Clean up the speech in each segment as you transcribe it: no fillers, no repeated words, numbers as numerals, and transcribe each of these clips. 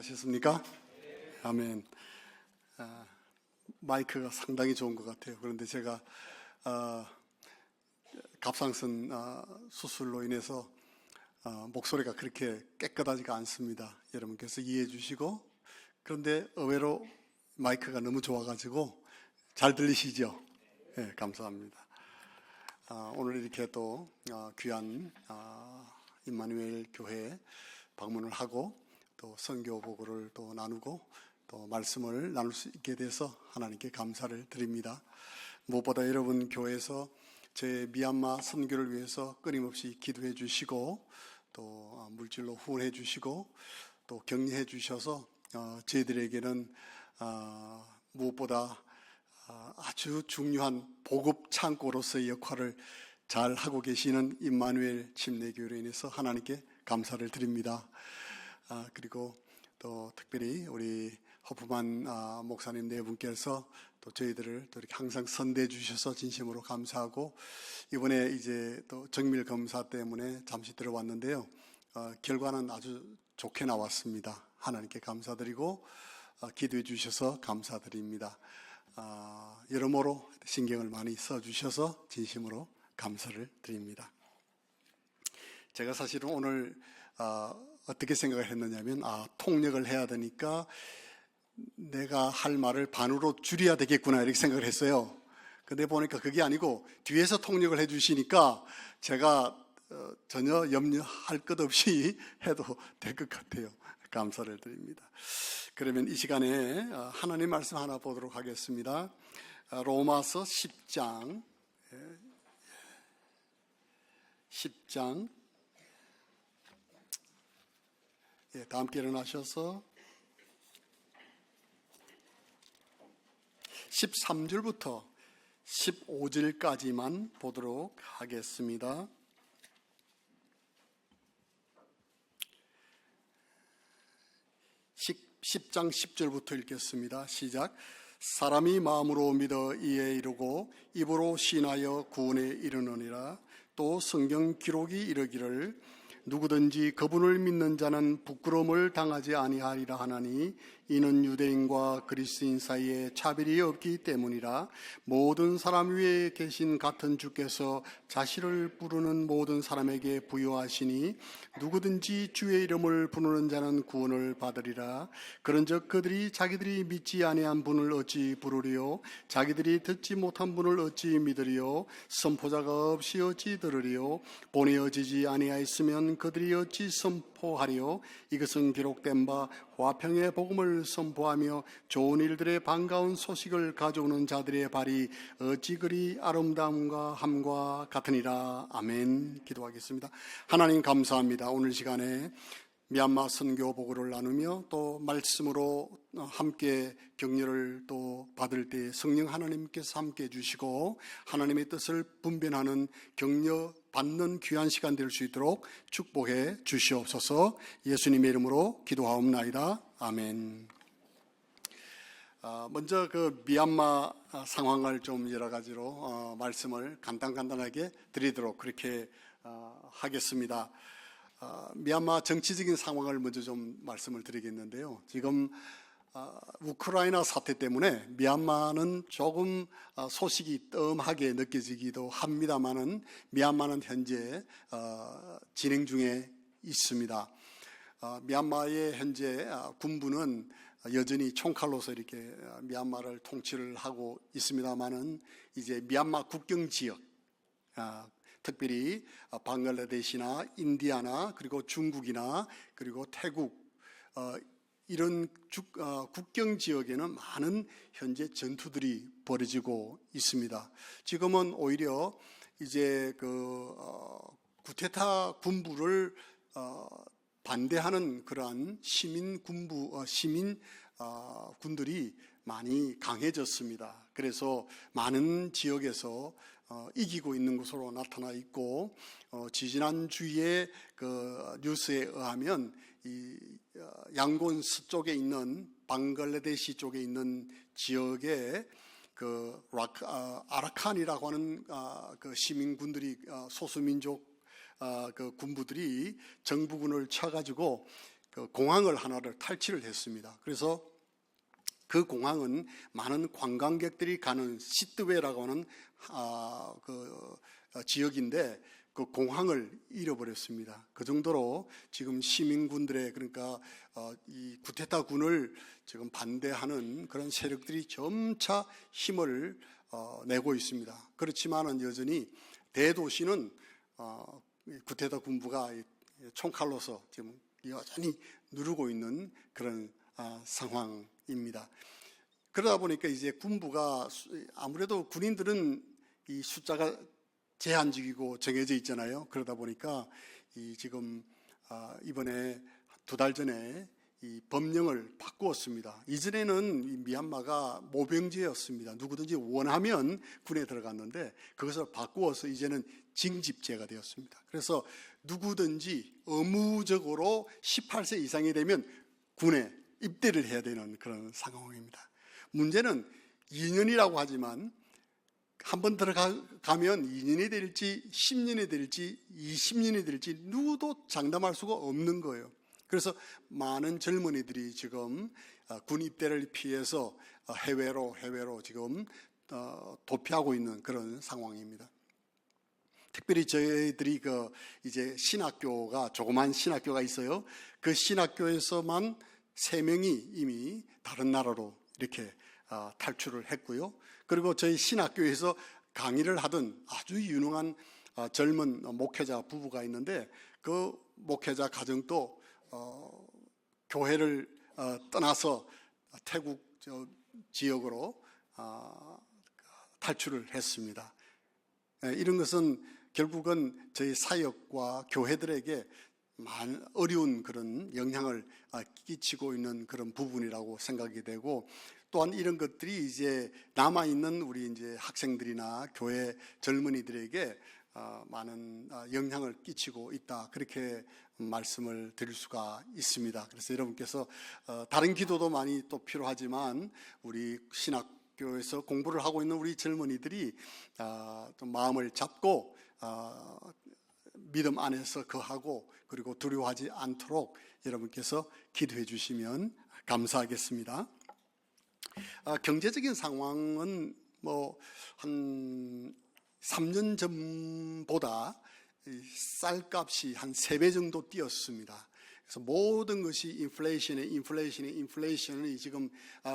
안녕하셨습니까? 아멘. 마이크가 상당히 좋은 것 같아요. 그런데 제가 갑상선 수술로 인해서 목소리가 그렇게 깨끗하지가 않습니다. 여러분께서 이해해 주시고, 그런데 의외로 마이크가 너무 좋아가지고 잘 들리시죠? 네, 감사합니다. 오늘 이렇게 또 귀한 임마누엘 교회에 방문을 하고 또 선교 보고를 또 나누고 또 말씀을 나눌 수 있게 돼서 하나님께 감사를 드립니다. 무엇보다 여러분 교회에서 제 미얀마 선교를 위해서 끊임없이 기도해 주시고 또 물질로 후원해 주시고 또 격려해 주셔서 저희들에게는 무엇보다 아주 중요한 보급 창고로서의 역할을 잘 하고 계시는 임마누엘 침례교회로 인해서 하나님께 감사를 드립니다. 그리고 또 특별히 우리 허프만 목사님 네 분께서 또 저희들을 또 이렇게 항상 선대해 주셔서 진심으로 감사하고, 이번에 이제 또 정밀 검사 때문에 잠시 들어왔는데요. 결과는 아주 좋게 나왔습니다. 하나님께 감사드리고 기도해 주셔서 감사드립니다. 여러모로 신경을 많이 써주셔서 진심으로 감사를 드립니다. 제가 사실은 오늘 어떻게 생각을 했느냐면 통역을 해야 되니까 내가 할 말을 반으로 줄여야 되겠구나 이렇게 생각을 했어요. 근데 보니까 그게 아니고 뒤에서 통역을 해 주시니까 제가 전혀 염려할 것 없이 해도 될 것 같아요. 감사를 드립니다. 그러면 이 시간에 하나님 말씀 하나 보도록 하겠습니다. 로마서 10장 다 함께 일어나셔서 13절부터 15절까지만 보도록 하겠습니다. 10장 10절부터 읽겠습니다. 시작. 사람이 마음으로 믿어 이에 이르고 입으로 신하여 구원에 이르느니라. 또 성경 기록이 이르기를 누구든지 그분을 믿는 자는 부끄러움을 당하지 아니하리라 하나니 이는 유대인과 그리스도인 사이에 차별이 없기 때문이라. 모든 사람 위에 계신 같은 주께서 자신을 부르는 모든 사람에게 부여하시니 누구든지 주의 이름을 부르는 자는 구원을 받으리라. 그런즉 그들이 자기들이 믿지 아니한 분을 어찌 부르리요? 자기들이 듣지 못한 분을 어찌 믿으리요? 선포자가 없이 어찌 들으리요? 보내어지지 아니하였으면 그들이 어찌 선포하리요? 이것은 기록된 바 화평의 복음을 선포하며 좋은 일들의 반가운 소식을 가져오는 자들의 발이 어찌 그리 아름다움과 함과 같으니라. 아멘. 기도하겠습니다. 하나님 감사합니다. 오늘 시간에 미얀마 선교 보고를 나누며 또 말씀으로 함께 격려를 또 받을 때 성령 하나님께서 함께 해주시고 하나님의 뜻을 분별하는 격려 받는 귀한 시간 될 수 있도록 축복해 주시옵소서. 예수님의 이름으로 기도하옵나이다. 아멘. 먼저 그 미얀마 상황을 좀 여러 가지로 말씀을 간단하게 드리도록 그렇게 하겠습니다. 미얀마 정치적인 상황을 먼저 좀 말씀을 드리겠는데요. 지금 우크라이나 사태 때문에 미얀마는 조금 소식이 뜸하게 느껴지기도 합니다만은 미얀마는 현재 진행 중에 있습니다. 미얀마의 현재 군부는 여전히 총칼로서 이렇게 미얀마를 통치를 하고 있습니다만은 이제 미얀마 국경 지역, 특별히 방글라데시나 인디아나 그리고 중국이나 그리고 태국 이런 국경 지역에는 많은 현재 전투들이 벌어지고 있습니다. 지금은 오히려 이제 그 쿠데타 군부를 반대하는 그러한 군들이 많이 강해졌습니다. 그래서 많은 지역에서 이기고 있는 것으로 나타나 있고, 지지난주에 그 뉴스에 의하면 이 양곤 서쪽에 있는 방글라데시 쪽에 있는 지역에 그 아라칸이라고 하는 그 시민군들이 소수민족 그 군부들이 정부군을 쳐가지고 그 공항을 하나를 탈취를 했습니다. 그래서 그 공항은 많은 관광객들이 가는 시트웨이라고 하는 지역인데 그 공항을 잃어버렸습니다. 그 정도로 지금 시민군들의 그러니까 이 쿠데타군을 지금 반대하는 그런 세력들이 점차 힘을 내고 있습니다. 그렇지만은 여전히 대도시는 쿠데타 군부가 총칼로서 지금 여전히 누르고 있는 그런 상황입니다. 그러다 보니까 이제 군부가 아무래도 군인들은 이 숫자가 제한적이고 정해져 있잖아요. 그러다 보니까 이 지금 이번에 2달 전에 이 법령을 바꾸었습니다. 이전에는 이 미얀마가 모병제였습니다. 누구든지 원하면 군에 들어갔는데 그것을 바꾸어서 이제는 징집제가 되었습니다. 그래서 누구든지 의무적으로 18세 이상이 되면 군에 입대를 해야 되는 그런 상황입니다. 문제는 2년이라고 하지만 한번 들어가면 2년이 될지 10년이 될지 20년이 될지 누구도 장담할 수가 없는 거예요. 그래서 많은 젊은이들이 지금 군 입대를 피해서 해외로 지금 도피하고 있는 그런 상황입니다. 특별히 저희들이 이제 신학교가 조그만 신학교가 있어요. 그 신학교에서만 3명이 이미 다른 나라로 이렇게 탈출을 했고요. 그리고 저희 신학교에서 강의를 하던 아주 유능한 젊은 목회자 부부가 있는데 그 목회자 가정도 교회를 떠나서 태국 지역으로 탈출을 했습니다. 이런 것은 결국은 저희 사역과 교회들에게 어려운 그런 영향을 끼치고 있는 그런 부분이라고 생각이 되고, 또한 이런 것들이 이제 남아있는 우리 이제 학생들이나 교회 젊은이들에게 많은 영향을 끼치고 있다, 그렇게 말씀을 드릴 수가 있습니다. 그래서 여러분께서 다른 기도도 많이 또 필요하지만 우리 신학교에서 공부를 하고 있는 우리 젊은이들이 좀 마음을 잡고 믿음 안에서 거하고 그리고 두려워하지 않도록 여러분께서 기도해 주시면 감사하겠습니다. 경제적인 상황은 한 3년 전보다 쌀값이 한 3배 정도 뛰었습니다. 그래서 모든 것이 인플레이션이 지금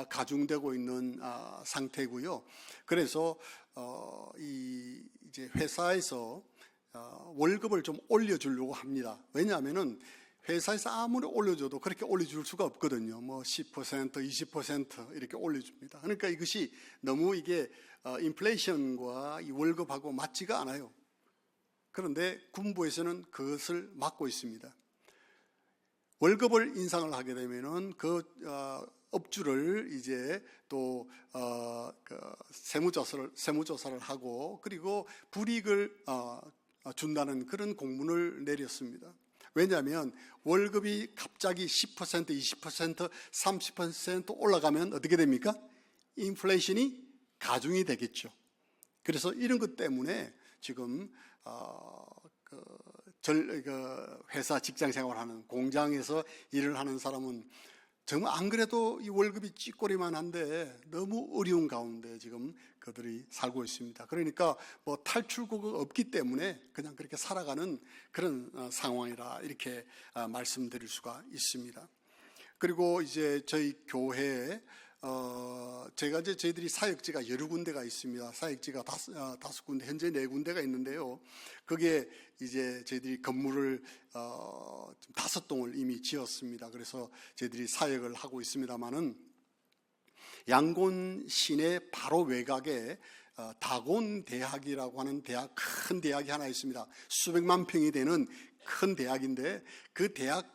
가중되고 있는 상태고요. 그래서 이제 회사에서 월급을 좀 올려주려고 합니다. 왜냐하면은 회사에서 아무리 올려줘도 그렇게 올려줄 수가 없거든요. 10%, 20% 이렇게 올려줍니다. 그러니까 이것이 너무 이게 인플레이션과 이 월급하고 맞지가 않아요. 그런데 군부에서는 그것을 막고 있습니다. 월급을 인상을 하게 되면은 그 업주를 이제 또 세무조사를 하고 그리고 불이익을 준다는 그런 공문을 내렸습니다. 왜냐하면 월급이 갑자기 10%, 20%, 30% 올라가면 어떻게 됩니까? 인플레이션이 가중이 되겠죠. 그래서 이런 것 때문에 지금 회사 직장 생활하는 공장에서 일을 하는 사람은 정말 안 그래도 이 월급이 찌꼬리만 한데 너무 어려운 가운데 지금 그들이 살고 있습니다. 그러니까 탈출구가 없기 때문에 그냥 그렇게 살아가는 그런 상황이라 이렇게 말씀드릴 수가 있습니다. 그리고 이제 저희 교회에 저희들이 사역지가 여러 군데가 있습니다. 사역지가 5군데, 현재 4군데가 있는데요. 그게 이제 저희들이 건물을 5동을 이미 지었습니다. 그래서 저희들이 사역을 하고 있습니다만은 양곤 시내 바로 외곽에 다곤 대학이라고 하는 큰 대학이 하나 있습니다. 수백만 평이 되는 큰 대학인데 그 대학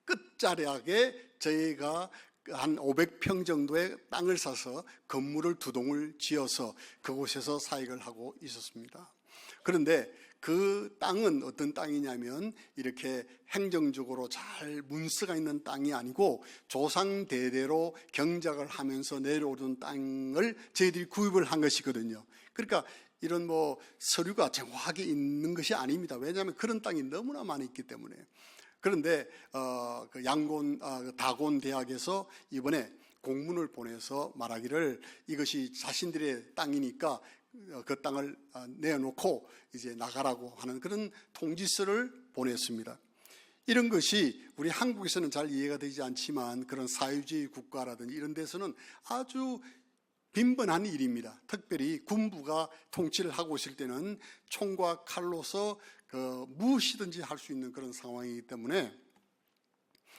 끝자락에 저희가 한 500평 정도의 땅을 사서 건물을 2동을 지어서 그곳에서 사역을 하고 있었습니다. 그런데 그 땅은 어떤 땅이냐면 이렇게 행정적으로 잘 문서가 있는 땅이 아니고 조상 대대로 경작을 하면서 내려오던 땅을 저희들이 구입을 한 것이거든요. 그러니까 이런 서류가 정확하게 있는 것이 아닙니다. 왜냐하면 그런 땅이 너무나 많이 있기 때문에. 그런데 그 양곤 다곤 대학에서 이번에 공문을 보내서 말하기를 이것이 자신들의 땅이니까 그 땅을 내어놓고 이제 나가라고 하는 그런 통지서를 보냈습니다. 이런 것이 우리 한국에서는 잘 이해가 되지 않지만 그런 사회주의 국가라든지 이런 데서는 아주 빈번한 일입니다. 특별히 군부가 통치를 하고 있을 때는 총과 칼로서 무엇이든지 할 수 있는 그런 상황이기 때문에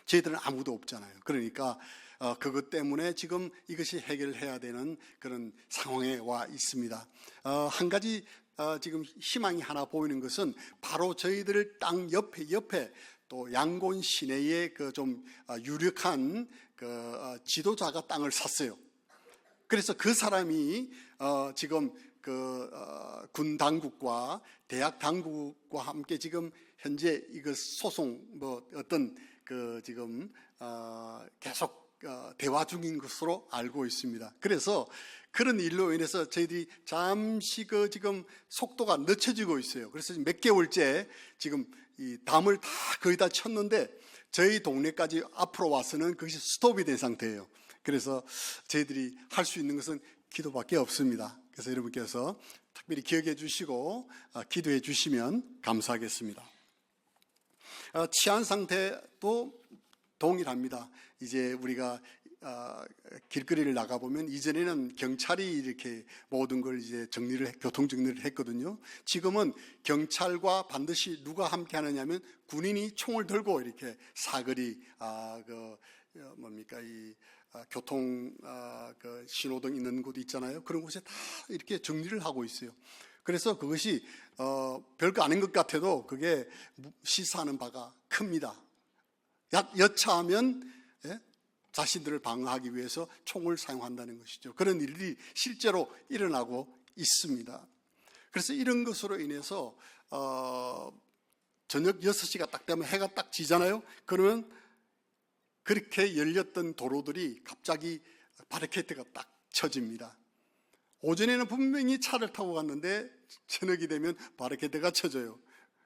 저희들은 아무도 없잖아요. 그러니까 그것 때문에 지금 이것이 해결해야 되는 그런 상황에 와 있습니다. 한 가지 지금 희망이 하나 보이는 것은 바로 저희들 땅 옆에 또 양곤 시내에 그 좀 유력한 그 지도자가 땅을 샀어요. 그래서 그 사람이 지금 군 당국과 대학 당국과 함께 지금 현재 이거 소송 어떤 지금 계속 대화 중인 것으로 알고 있습니다. 그래서 그런 일로 인해서 저희들이 잠시 지금 속도가 늦춰지고 있어요. 그래서 몇 개월째 지금 이 담을 다 거의 다 쳤는데 저희 동네까지 앞으로 와서는 그것이 스톱이 된 상태예요. 그래서 저희들이 할 수 있는 것은 기도밖에 없습니다. 그래서 여러분께서 특별히 기억해 주시고 기도해 주시면 감사하겠습니다. 치안 상태도 동일합니다. 이제 우리가 길거리를 나가보면 이전에는 경찰이 이렇게 모든 걸 이제 교통 정리를 했거든요. 지금은 경찰과 반드시 누가 함께 하느냐면 군인이 총을 들고 이렇게 사거리 교통 신호등 있는 곳 있잖아요. 그런 곳에 다 이렇게 정리를 하고 있어요. 그래서 그것이 별거 아닌 것 같아도 그게 시사하는 바가 큽니다. 여차하면 자신들을 방어하기 위해서 총을 사용한다는 것이죠. 그런 일이 실제로 일어나고 있습니다. 그래서 이런 것으로 인해서 저녁 6시가 딱 되면 해가 딱 지잖아요. 그러면 그렇게 열렸던 도로들이 갑자기 바리케이트가 딱 쳐집니다. 오전에는 분명히 차를 타고 갔는데 저녁이 되면 바리케이트가 쳐져요.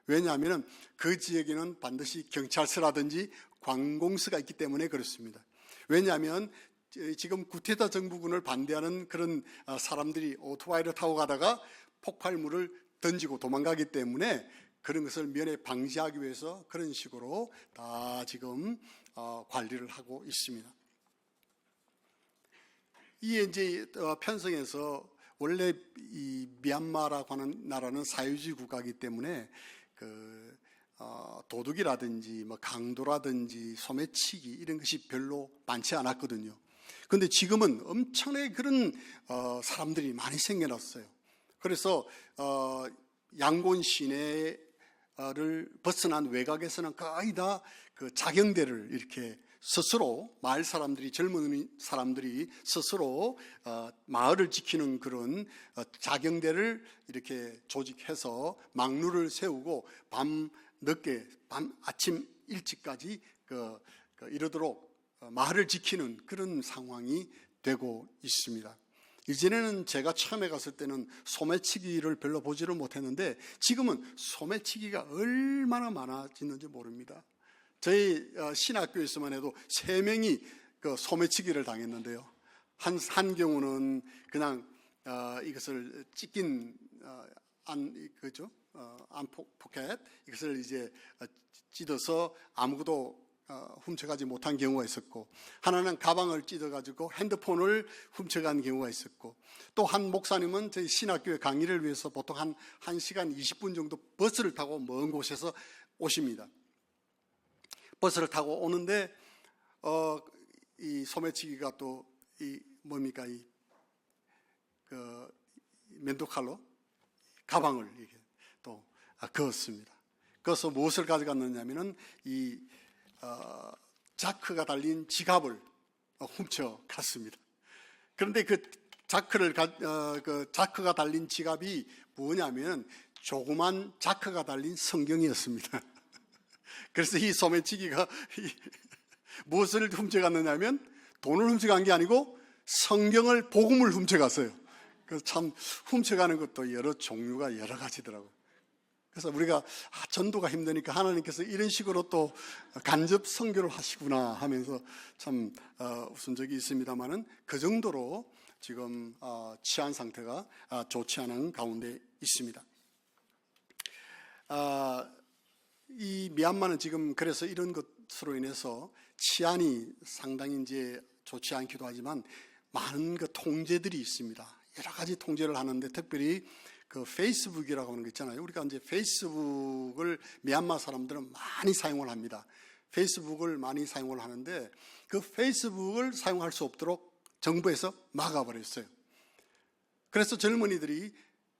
왜냐하면 그 지역에는 반드시 경찰서라든지 관공서가 있기 때문에 그렇습니다. 왜냐하면 지금 구테타 정부군을 반대하는 그런 사람들이 오토바이를 타고 가다가 폭발물을 던지고 도망가기 때문에 그런 것을 면에 방지하기 위해서 그런 식으로 다 지금 관리를 하고 있습니다. 이에 이제 편성에서 원래 이 미얀마라고 하는 나라는 사회주의 국가이기 때문에 도둑이라든지 강도라든지 소매치기 이런 것이 별로 많지 않았거든요. 그런데 지금은 엄청나게 그런 사람들이 많이 생겨났어요. 그래서 양곤 시내를 벗어난 외곽에서는 거의 다 그 자경대를 이렇게 스스로 마을 사람들이 젊은 사람들이 스스로 마을을 지키는 그런 자경대를 이렇게 조직해서 막루를 세우고 아침 일찍까지 이러도록 마을을 지키는 그런 상황이 되고 있습니다. 이전에는 제가 처음에 갔을 때는 소매치기를 별로 보지를 못했는데 지금은 소매치기가 얼마나 많아지는지 모릅니다. 저희 신학교에서만 해도 3명이 소매치기를 당했는데요. 한 경우는 그냥 이것을 찢긴 포켓 이것을 이제 찢어서 아무것도 훔쳐가지 못한 경우가 있었고, 하나는 가방을 찢어가지고 핸드폰을 훔쳐간 경우가 있었고, 또 한 목사님은 저희 신학교의 강의를 위해서 보통 한 1시간 20분 정도 버스를 타고 먼 곳에서 오십니다. 버스를 타고 오는데 이 소매치기가 또 면도칼로 가방을 이렇게 또 그었습니다. 그래서 무엇을 가져갔느냐면은 이 자크가 달린 지갑을 훔쳐갔습니다. 그런데 그 자크가 달린 지갑이 뭐냐면 조그만 자크가 달린 성경이었습니다. 그래서 이 소매치기가 무엇을 훔쳐갔느냐면 돈을 훔쳐간 게 아니고 성경을, 복음을 훔쳐갔어요. 그래서 참 훔쳐가는 것도 여러 종류가 여러 가지더라고요. 그래서 우리가 전도가 힘드니까 하나님께서 이런 식으로 또 간접 선교를 하시구나 하면서 참 웃은 적이 있습니다만은 그 정도로 지금 치안 상태가 좋지 않은 가운데 있습니다. 이 미얀마는 지금 그래서 이런 것으로 인해서 치안이 상당히 이제 좋지 않기도 하지만 많은 그 통제들이 있습니다. 여러 가지 통제를 하는데 특별히 그 페이스북이라고 하는 거 있잖아요. 우리가 이제 페이스북을 미얀마 사람들은 많이 사용을 합니다. 페이스북을 많이 사용을 하는데 그 페이스북을 사용할 수 없도록 정부에서 막아버렸어요. 그래서 젊은이들이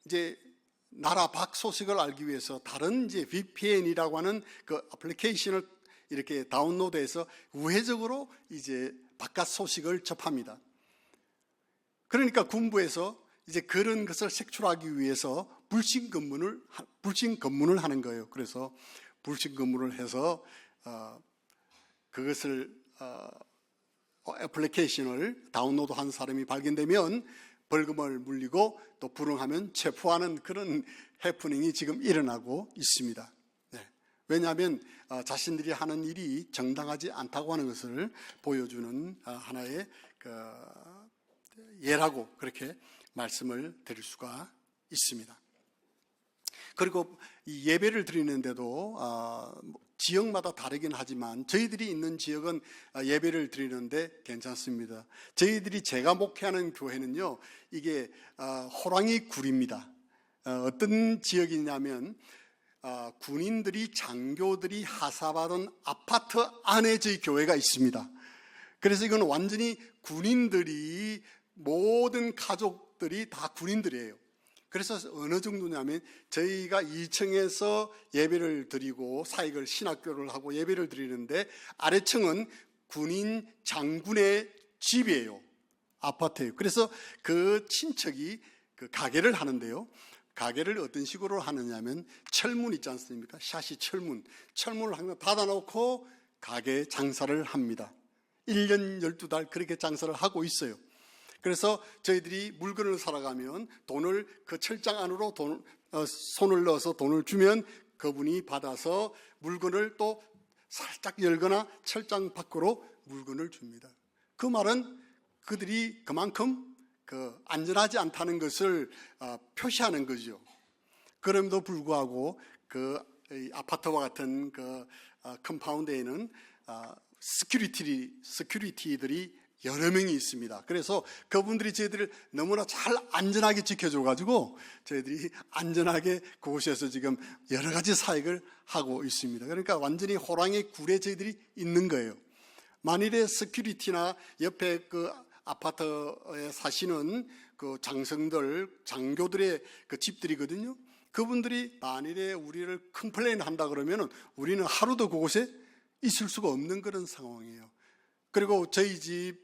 이제 나라 밖 소식을 알기 위해서 다른 이제 VPN이라고 하는 그 애플리케이션을 이렇게 다운로드해서 우회적으로 이제 바깥 소식을 접합니다. 그러니까 군부에서 이제 그런 것을 색출하기 위해서 불신 검문을 하는 거예요. 그래서 불신 검문을 해서 그것을 애플리케이션을 다운로드한 사람이 발견되면 벌금을 물리고 또 불응하면 체포하는 그런 해프닝이 지금 일어나고 있습니다. 네. 왜냐하면 자신들이 하는 일이 정당하지 않다고 하는 것을 보여주는 하나의 예라고 그렇게 말씀을 드릴 수가 있습니다. 그리고 이 예배를 드리는데도 지역마다 다르긴 하지만 저희들이 있는 지역은 예배를 드리는데 괜찮습니다. 제가 목회하는 교회는요, 이게 호랑이 굴입니다. 어떤 지역이냐면 군인들이 장교들이 하사받은 아파트 안에 저희 교회가 있습니다. 그래서 이건 완전히 군인들이 모든 가족들이 다 군인들이에요. 그래서 어느 정도냐면 저희가 2층에서 예배를 드리고 사익을 신학교를 하고 예배를 드리는데 아래층은 군인 장군의 집이에요. 아파트예요. 그래서 그 친척이 그 가게를 하는데요. 가게를 어떤 식으로 하느냐면 철문 있지 않습니까? 샤시 철문을 항상 닫아놓고 가게 장사를 합니다. 1년 12달 그렇게 장사를 하고 있어요. 그래서 저희들이 물건을 사러 가면 돈을 그 철장 안으로 손을 넣어서 돈을 주면 그분이 받아서 물건을 또 살짝 열거나 철장 밖으로 물건을 줍니다. 그 말은 그들이 그만큼 안전하지 않다는 것을 표시하는 거죠. 그럼에도 불구하고 그 아파트와 같은 그 컴파운드에는 스큐리티들이 여러 명이 있습니다. 그래서 그분들이 저희들을 너무나 잘 안전하게 지켜줘가지고 저희들이 안전하게 그곳에서 지금 여러 가지 사역을 하고 있습니다. 그러니까 완전히 호랑이 굴에 저희들이 있는 거예요. 만일에 스큐리티나 옆에 그 아파트에 사시는 그 장교들의 그 집들이거든요. 그분들이 만일에 우리를 컴플레인 한다 그러면은 우리는 하루도 그곳에 있을 수가 없는 그런 상황이에요. 그리고 저희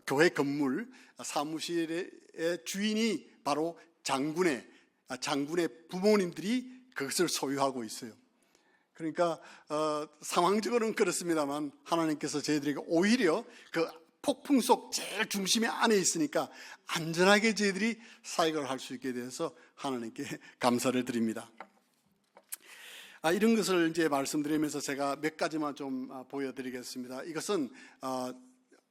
교회 건물 사무실의 주인이 바로 장군의 부모님들이 그것을 소유하고 있어요. 그러니까 상황적으로는 그렇습니다만 하나님께서 저희들에게 오히려 그 폭풍 속 제일 중심에 안에 있으니까 안전하게 저희들이 사역을 할 수 있게 돼서 하나님께 감사를 드립니다. 이런 것을 이제 말씀드리면서 제가 몇 가지만 좀 보여드리겠습니다. 이것은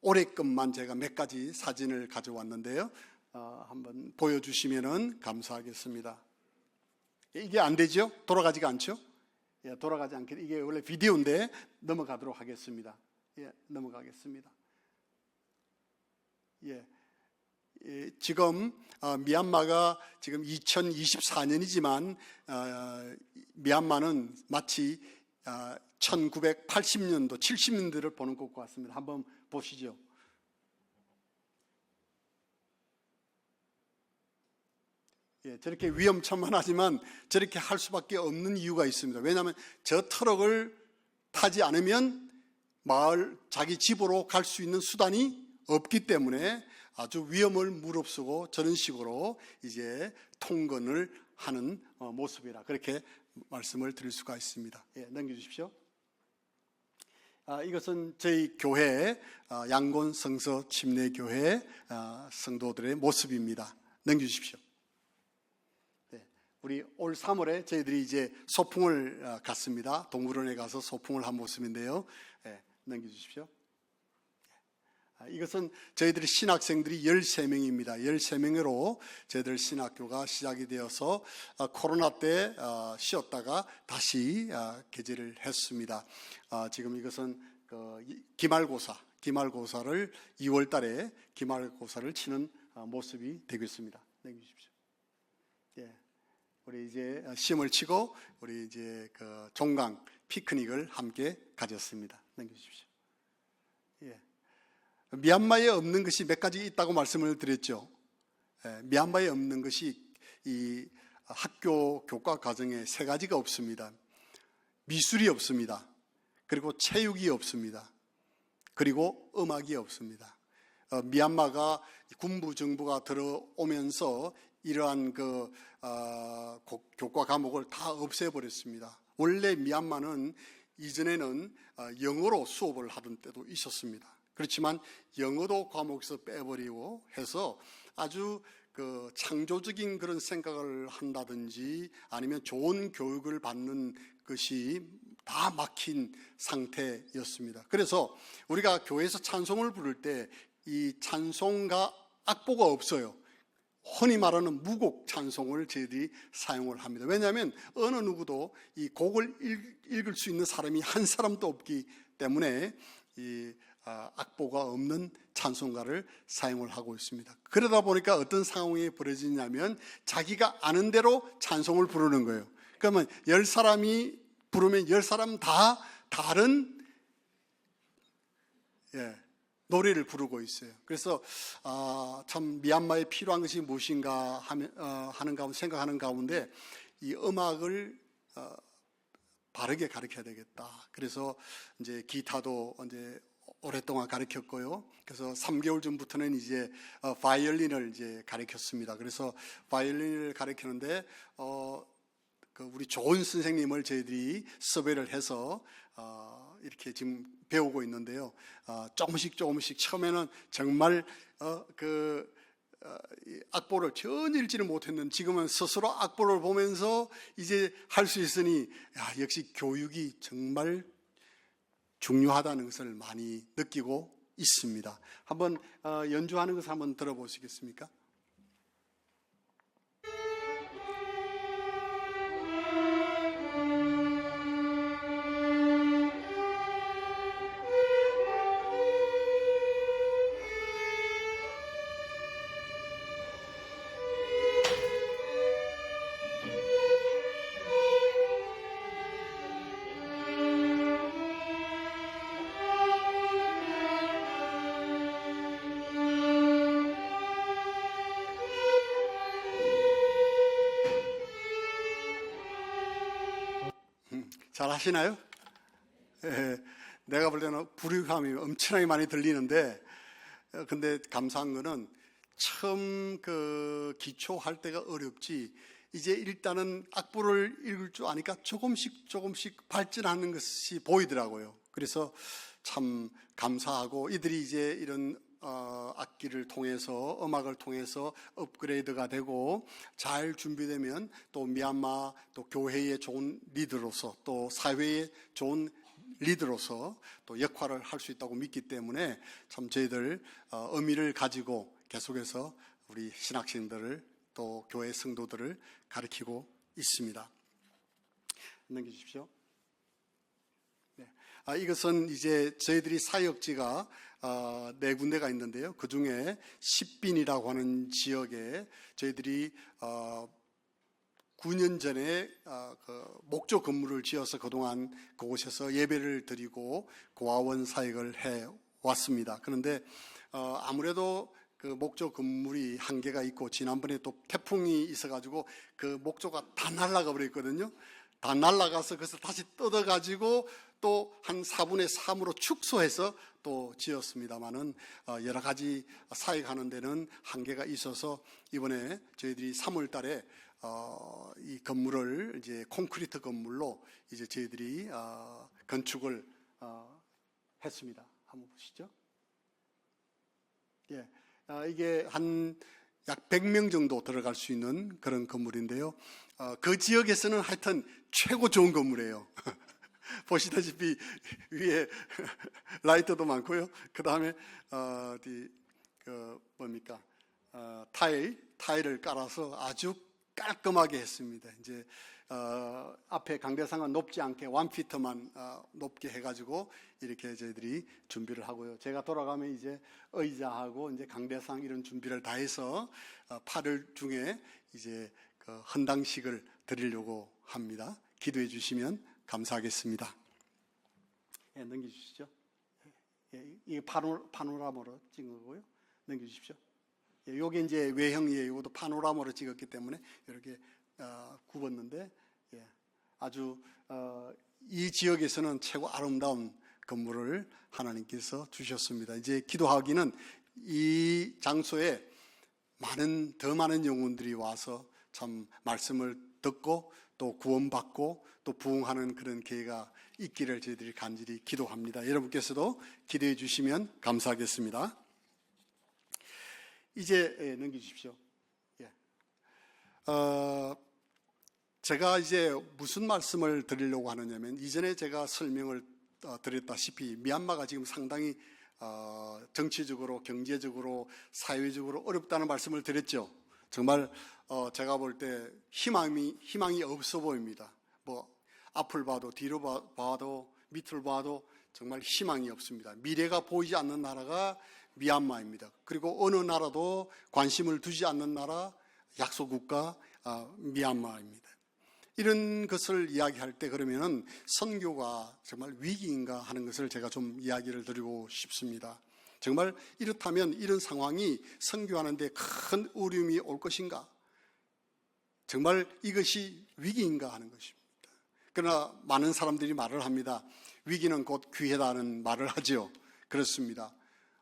올해 것만 제가 몇 가지 사진을 가져왔는데요. 한번 보여주시면은 감사하겠습니다. 이게 안 되죠? 돌아가지가 않죠? 예, 돌아가지 않게 이게 원래 비디오인데 넘어가도록 하겠습니다. 예, 넘어가겠습니다. 예. 지금 미얀마가 지금 2024년이지만 미얀마는 마치 1980년도, 70년대를 보는 것 같습니다. 한번 보시죠. 예, 저렇게 위험천만하지만 저렇게 할 수밖에 없는 이유가 있습니다. 왜냐하면 저 트럭을 타지 않으면 자기 집으로 갈 수 있는 수단이 없기 때문에 아주 위험을 무릅쓰고 저런 식으로 이제 통근을 하는 모습이라 그렇게 말씀을 드릴 수가 있습니다. 예, 넘겨주십시오. 이것은 저희 교회 양곤 성서 침례교회 성도들의 모습입니다. 넘겨주십시오. 네, 우리 올 3월에 저희들이 이제 소풍을 갔습니다. 동물원에 가서 소풍을 한 모습인데요. 넘겨주십시오. 이것은 저희들이 신학생들이 13명입니다. 13명으로 저희들 신학교가 시작이 되어서 코로나 때 쉬었다가 다시 개최를 했습니다. 지금 이것은 기말고사를 2월 달에 기말고사를 치는 모습이 되고 있습니다. 넘겨주십시오. 예. 우리 이제 시험을 치고 우리 이제 그 종강 피크닉을 함께 가졌습니다. 넘겨주십시오. 예. 미얀마에 없는 것이 몇 가지 있다고 말씀을 드렸죠. 미얀마에 없는 것이 이 학교 교과 과정에 3가지가 없습니다. 미술이 없습니다. 그리고 체육이 없습니다. 그리고 음악이 없습니다. 미얀마가 군부 정부가 들어오면서 이러한 교과 과목을 다 없애버렸습니다. 원래 미얀마는 이전에는 영어로 수업을 하던 때도 있었습니다. 그렇지만 영어도 과목에서 빼버리고 해서 아주 창조적인 그런 생각을 한다든지 아니면 좋은 교육을 받는 것이 다 막힌 상태였습니다. 그래서 우리가 교회에서 찬송을 부를 때 이 찬송가 악보가 없어요. 흔히 말하는 무곡 찬송을 저희들이 사용을 합니다. 왜냐하면 어느 누구도 이 곡을 읽을 수 있는 사람이 한 사람도 없기 때문에 이 악보가 없는 찬송가를 사용을 하고 있습니다. 그러다 보니까 어떤 상황이 벌어지냐면 자기가 아는 대로 찬송을 부르는 거예요. 그러면 10사람이 부르면 10사람 다 다른 노래를 부르고 있어요. 그래서 참 미얀마에 필요한 것이 무엇인가 생각하는 가운데 이 음악을 바르게 가르쳐야 되겠다. 그래서 이제 기타도 이제 오랫동안 가르쳤고요. 그래서 3개월 전부터는 이제 바이올린을 이제 가르쳤습니다. 그래서 바이올린을 가르치는데 우리 좋은 선생님을 저희들이 섭외를 해서 이렇게 지금 배우고 있는데요. 조금씩 처음에는 정말 악보를 전혀 읽지를 못했는데 지금은 스스로 악보를 보면서 이제 할 수 있으니 역시 교육이 정말 중요하다는 것을 많이 느끼고 있습니다. 한번 연주하는 것을 한번 들어보시겠습니까? 잘 하시나요? 내가 볼 때는 불이감이 엄청나게 많이 들리는데, 근데 감사한 거는 처음 기초할 때가 어렵지, 이제 일단은 악보를 읽을 줄 아니까 조금씩 발전하는 것이 보이더라고요. 그래서 참 감사하고, 이들이 이제 이런 악기를 통해서, 음악을 통해서 업그레이드가 되고 잘 준비되면 또 미얀마 또 교회의 좋은 리더로서 또 사회의 좋은 리더로서 또 역할을 할 수 있다고 믿기 때문에 참 저희들 의미를 가지고 계속해서 우리 신학생들을 또 교회 성도들을 가르치고 있습니다. 넘겨주십시오. 네. 이것은 이제 저희들이 사역지가 4군데가 있는데요. 그 중에 십빈이라고 하는 지역에 저희들이 9년 전에 목조 건물을 지어서 그동안 그곳에서 예배를 드리고 고아원 사역을 해 왔습니다. 그런데 아무래도 그 목조 건물이 한계가 있고 지난번에 또 태풍이 있어가지고 그 목조가 다 날아가 버렸거든요. 다 날아가서 그것을 다시 뜯어가지고 또 한 4분의 3으로 축소해서 또 지었습니다만은 여러 가지 사역하는 데는 한계가 있어서 이번에 저희들이 3월 달에 이 건물을 이제 콘크리트 건물로 이제 저희들이 건축을 했습니다. 한번 보시죠. 예, 이게 한 약 100명 정도 들어갈 수 있는 그런 건물인데요. 그 지역에서는 하여튼 최고 좋은 건물이에요. 보시다시피 위에 라이트도 많고요. 그 다음에 타일을 깔아서 아주 깔끔하게 했습니다. 이제 앞에 강대상은 높지 않게 1피트만 높게 해가지고 이렇게 저희들이 준비를 하고요. 제가 돌아가면 이제 의자하고 이제 강대상 이런 준비를 다 해서 8월 중에 이제 그 헌당식을 드리려고 합니다. 기도해 주시면 감사하겠습니다. 예, 넘겨주시죠. 예, 이게 파노라마로 찍은 거고요. 넘겨주십시오. 예, 요게 이제 외형이에요. 이것도 파노라마로 찍었기 때문에 이렇게 굽었는데, 예, 아주 이 지역에서는 최고 아름다운 건물을 하나님께서 주셨습니다. 이제 기도하기는 이 장소에 더 많은 영혼들이 와서 참 말씀을 듣고 또 구원받고 또 부흥하는 그런 기회가 있기를 저희들이 간절히 기도합니다. 여러분께서도 기도해 주시면 감사하겠습니다. 이제 넘겨주십시오. 예. 제가 이제 무슨 말씀을 드리려고 하느냐면, 이전에 제가 설명을 드렸다시피 미얀마가 지금 상당히 정치적으로, 경제적으로, 사회적으로 어렵다는 말씀을 드렸죠. 정말 제가 볼 때 희망이 없어 보입니다. 뭐 앞을 봐도 뒤로 봐도 밑을 봐도 정말 희망이 없습니다. 미래가 보이지 않는 나라가 미얀마입니다. 그리고 어느 나라도 관심을 두지 않는 나라, 약소국가 미얀마입니다. 이런 것을 이야기할 때 그러면은 선교가 정말 위기인가 하는 것을 제가 좀 이야기를 드리고 싶습니다. 정말 이렇다면 이런 상황이 선교하는데 큰 어려움이 올 것인가? 정말 이것이 위기인가 하는 것입니다. 그러나 많은 사람들이 말을 합니다. 위기는 곧 기회다는 말을 하죠. 그렇습니다.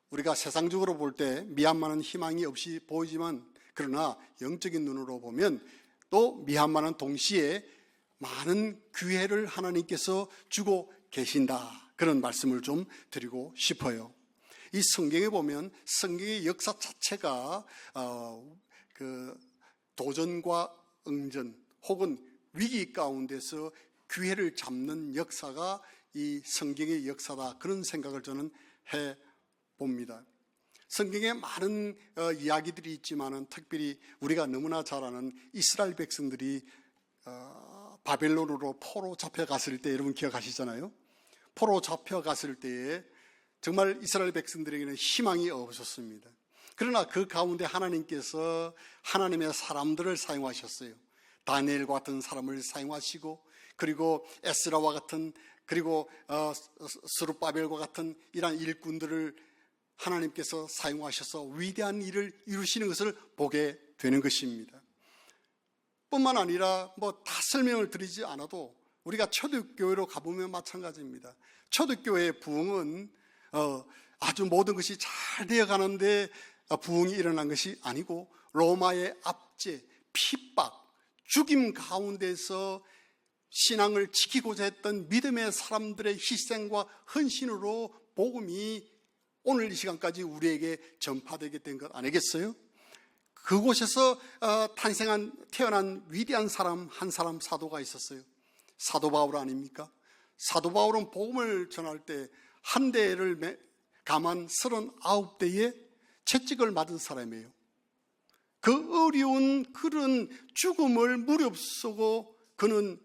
우리가 세상적으로 볼 때 미얀마는 희망이 없이 보이지만, 그러나 영적인 눈으로 보면 또 미얀마는 동시에 많은 기회를 하나님께서 주고 계신다, 그런 말씀을 좀 드리고 싶어요. 이 성경에 보면 성경의 역사 자체가 그 도전과 응전 혹은 위기 가운데서 기회를 잡는 역사가 이 성경의 역사다, 그런 생각을 저는 해봅니다. 성경에 많은 이야기들이 있지만은 특별히 우리가 너무나 잘 아는 이스라엘 백성들이 바벨론으로 포로 잡혀갔을 때, 여러분 기억하시잖아요. 포로 잡혀갔을 때에 정말 이스라엘 백성들에게는 희망이 없었습니다. 그러나 그 가운데 하나님께서 하나님의 사람들을 사용하셨어요. 다니엘과 같은 사람을 사용하시고, 그리고 에스라와 같은, 그리고 스룹바벨과 같은 이러한 일꾼들을 하나님께서 사용하셔서 위대한 일을 이루시는 것을 보게 되는 것입니다. 뿐만 아니라 뭐 다 설명을 드리지 않아도 우리가 초대교회로 가보면 마찬가지입니다. 초대교회의 부흥은 아주 모든 것이 잘 되어가는데 부흥이 일어난 것이 아니고, 로마의 압제, 핍박, 죽임 가운데서 신앙을 지키고자 했던 믿음의 사람들의 희생과 헌신으로 복음이 오늘 이 시간까지 우리에게 전파되게 된 것 아니겠어요? 그곳에서 태어난 위대한 사람, 한 사람 사도가 있었어요. 사도 바울 아닙니까? 사도 바울은 복음을 전할 때 한 대를 감한 39대의 채찍을 맞은 사람이에요. 그 어려운 그런 죽음을 무릅쓰고 그는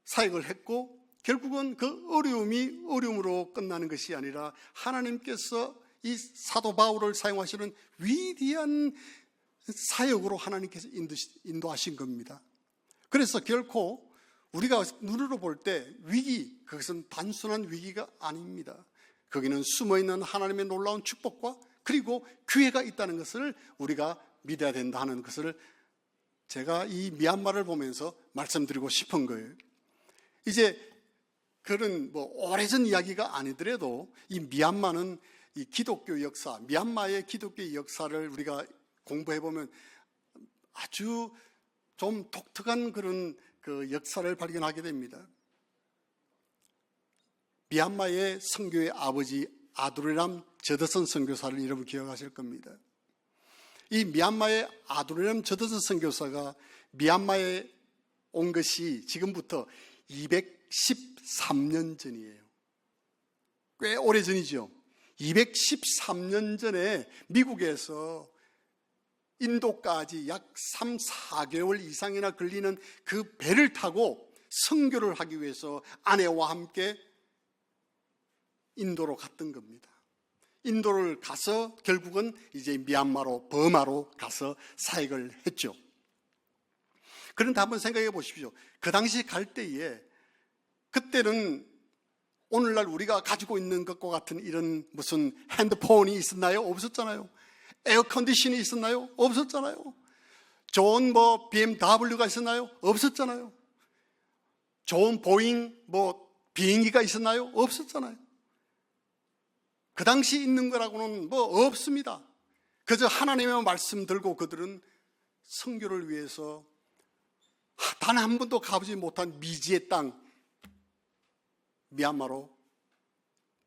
사역을 했고, 결국은 그 어려움으로 끝나는 것이 아니라 하나님께서 이 사도 바울을 사용하시는 위대한 사역으로 하나님께서 인도하신 겁니다. 그래서 결코 우리가 눈으로 볼 때 위기, 그것은 단순한 위기가 아닙니다. 거기는 숨어있는 하나님의 놀라운 축복과 그리고 기회가 있다는 것을 우리가 믿어야 된다 하는 것을 제가 이 미얀마를 보면서 말씀드리고 싶은 거예요. 이제 그런 오래전 이야기가 아니더라도 이 미얀마는 이 기독교 역사, 미얀마의 기독교 역사를 우리가 공부해 보면 아주 좀 독특한 그런 그 역사를 발견하게 됩니다. 미얀마의 선교의 아버지 아두르람 저더선 선교사를 여러분 기억하실 겁니다. 이 미얀마의 아두르람 저드슨 선교사가 미얀마에 온 것이 지금부터 213년 전이에요. 꽤 오래전이죠. 213년 전에 미국에서 인도까지 약 3, 4개월 이상이나 걸리는 그 배를 타고 선교를 하기 위해서 아내와 함께 인도로 갔던 겁니다. 인도를 가서 결국은 이제 미얀마로, 버마로 가서 사역을 했죠. 그런데 한번 생각해 보십시오. 그 당시 갈 때에 그때는 오늘날 우리가 가지고 있는 것과 같은 이런 무슨 핸드폰이 있었나요? 없었잖아요. 에어컨디션이 있었나요? 없었잖아요. 좋은 BMW가 있었나요? 없었잖아요. 좋은 보잉 비행기가 있었나요? 없었잖아요. 그 당시 있는 거라고는 없습니다. 그저 하나님의 말씀 들고 그들은 선교를 위해서 단 한 번도 가보지 못한 미지의 땅 미얀마로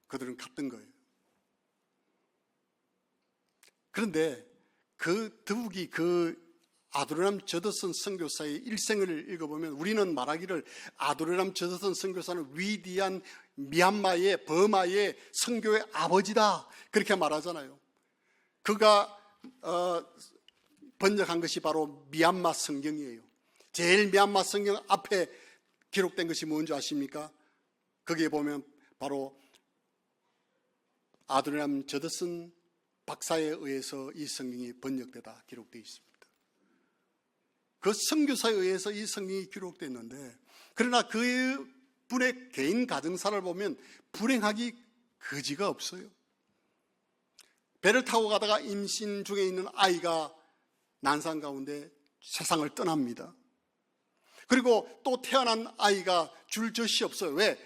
그들은 갔던 거예요. 그런데 더욱이 아두르람 저드슨 선교사의 일생을 읽어보면 우리는 말하기를 아두르람 저드슨 선교사는 위대한 미얀마의 버마의 선교의 아버지다 그렇게 말하잖아요. 그가 번역한 것이 바로 미얀마 성경이에요. 제일 미얀마 성경 앞에 기록된 것이 뭔지 아십니까? 거기에 보면 바로 아두르람 저드슨 박사에 의해서 이 성경이 번역되다 기록되어 있습니다. 그 선교사에 의해서 이 성경이 기록됐는데, 그러나 그 분의 개인 가정사를 보면 불행하기 거지가 없어요. 배를 타고 가다가 임신 중에 있는 아이가 난상 가운데 세상을 떠납니다. 그리고 또 태어난 아이가 줄 것이 없어요. 왜?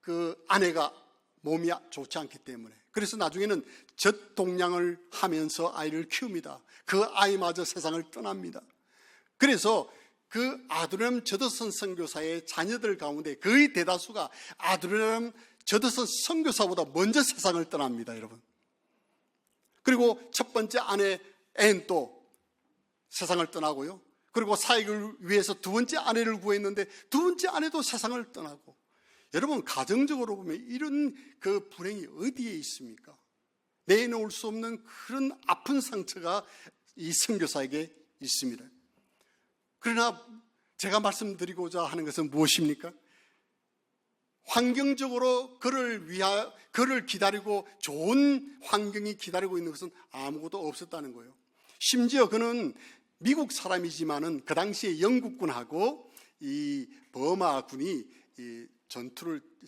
그 아내가 몸이 좋지 않기 때문에. 그래서 나중에는 젖동량을 하면서 아이를 키웁니다. 그 아이마저 세상을 떠납니다. 그래서 그 아두르람 저드슨 선교사의 자녀들 가운데 거의 대다수가 아두르람 저드슨 선교사보다 먼저 세상을 떠납니다, 여러분. 그리고 첫 번째 아내 앤또 세상을 떠나고요. 그리고 사역을 위해서 두 번째 아내를 구했는데 두 번째 아내도 세상을 떠나고. 여러분, 가정적으로 보면 이런 그 불행이 어디에 있습니까? 내놓을 수 없는 그런 아픈 상처가 이 선교사에게 있습니다. 그러나 제가 말씀드리고자 하는 것은 무엇입니까? 환경적으로 그를 기다리고 좋은 환경이 기다리고 있는 것은 아무것도 없었다는 거예요. 심지어 그는 미국 사람이지만은 그 당시에 영국군하고 이 버마군이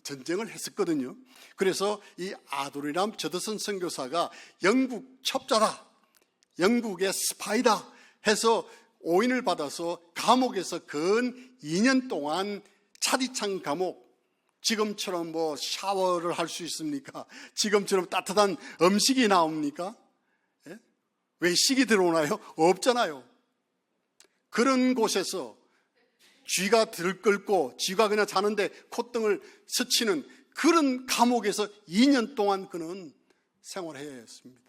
전쟁을 했었거든요. 그래서 이 아두르람 저드슨 선교사가 영국 첩자다, 영국의 스파이다 해서 오인을 받아서 감옥에서 근 2년 동안 차디찬 감옥, 지금처럼 샤워를 할 수 있습니까? 지금처럼 따뜻한 음식이 나옵니까? 예? 외식이 들어오나요? 없잖아요. 그런 곳에서 쥐가 들끓고 쥐가 그냥 자는데 콧등을 스치는 그런 감옥에서 2년 동안 그는 생활해야 했습니다.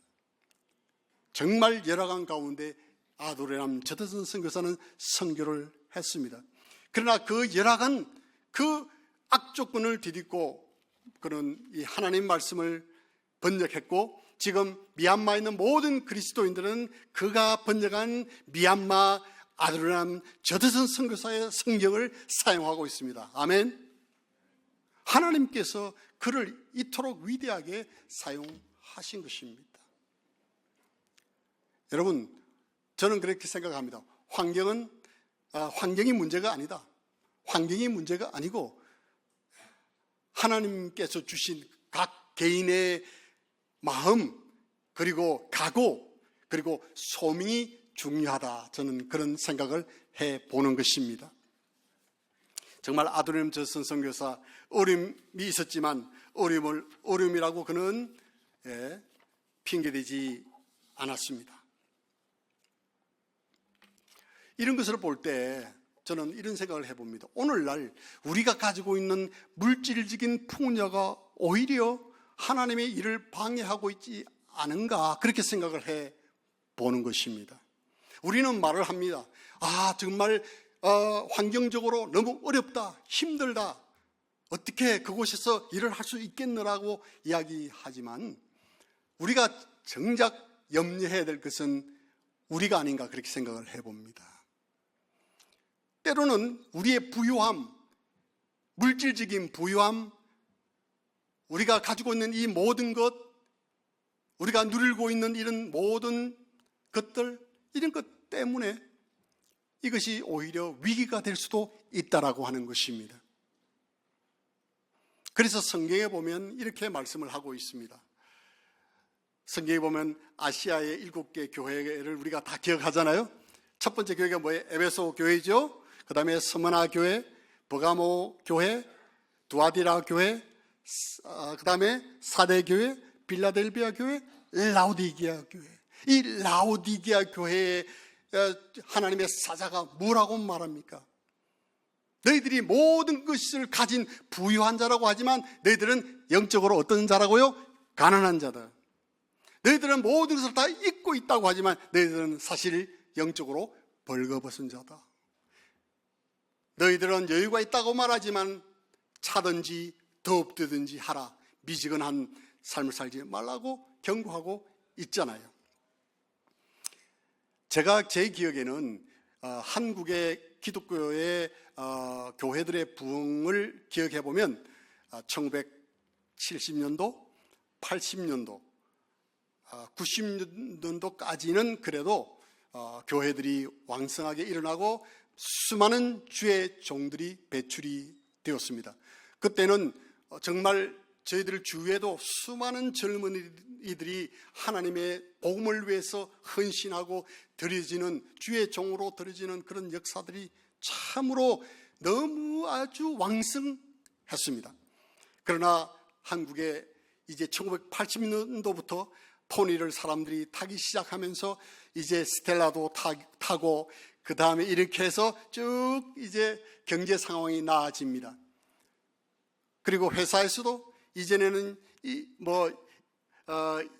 정말 열악한 가운데 아두르람 저드슨 선교사는 선교를 했습니다. 그러나 그 열악한 그 악조건을 디딛고 그는 이 하나님 말씀을 번역했고, 지금 미얀마에 있는 모든 그리스도인들은 그가 번역한 미얀마 아두르람 저드슨 선교사의 성경을 사용하고 있습니다. 아멘. 하나님께서 그를 이토록 위대하게 사용하신 것입니다. 여러분, 저는 그렇게 생각합니다. 환경이 문제가 아니다. 환경이 문제가 아니고 하나님께서 주신 각 개인의 마음, 그리고 각오, 그리고 소명이 중요하다. 저는 그런 생각을 해보는 것입니다. 정말 아두르람 저드슨 선교사 어려움이 있었지만 어려움이라고 그는 핑계대지 않았습니다. 이런 것을 볼 때 저는 이런 생각을 해봅니다. 오늘날 우리가 가지고 있는 물질적인 풍요가 오히려 하나님의 일을 방해하고 있지 않은가, 그렇게 생각을 보는 것입니다. 우리는 말을 합니다. 정말 환경적으로 너무 어렵다, 힘들다, 어떻게 그곳에서 일을 할 수 있겠느라고 이야기하지만 우리가 정작 염려해야 될 것은 우리가 아닌가 그렇게 생각을 해봅니다. 때로는 우리의 부유함, 물질적인 부유함, 우리가 가지고 있는 이 모든 것, 우리가 누리고 있는 이런 모든 것들, 이런 것 때문에 이것이 오히려 위기가 될 수도 있다라고 하는 것입니다. 그래서 성경에 보면 이렇게 말씀을 하고 있습니다. 성경에 보면 아시아의 7개 교회를 우리가 다 기억하잖아요. 첫 번째 교회가 뭐예요? 에베소 교회죠. 그 다음에 스무나 교회, 버가모 교회, 두아디라 교회, 그 다음에 사대 교회, 빌라델비아 교회, 라오디게아 교회. 이 라오디게아 교회에 하나님의 사자가 뭐라고 말합니까? 너희들이 모든 것을 가진 부유한 자라고 하지만 너희들은 영적으로 어떤 자라고요? 가난한 자다. 너희들은 모든 것을 다 잊고 있다고 하지만 너희들은 사실 영적으로 벌거벗은 자다. 너희들은 여유가 있다고 말하지만 차든지 더웁든지 하라. 미지근한 삶을 살지 말라고 경고하고 있잖아요. 제가 제 기억에는 한국의 기독교의 교회들의 부흥을 기억해 보면 1970년도, 80년도, 90년도까지는 그래도 교회들이 왕성하게 일어나고 수많은 주의 종들이 배출이 되었습니다. 그때는 정말 저희들 주위에도 수많은 젊은이들이 하나님의 복음을 위해서 헌신하고 드려지는, 주의 종으로 드려지는 그런 역사들이 참으로 너무 아주 왕성했습니다. 그러나 한국에 이제 1980년도부터 포니를 사람들이 타기 시작하면서 이제 스텔라도 타고 그 다음에 이렇게 해서 쭉 이제 경제 상황이 나아집니다. 그리고 회사에서도 이전에는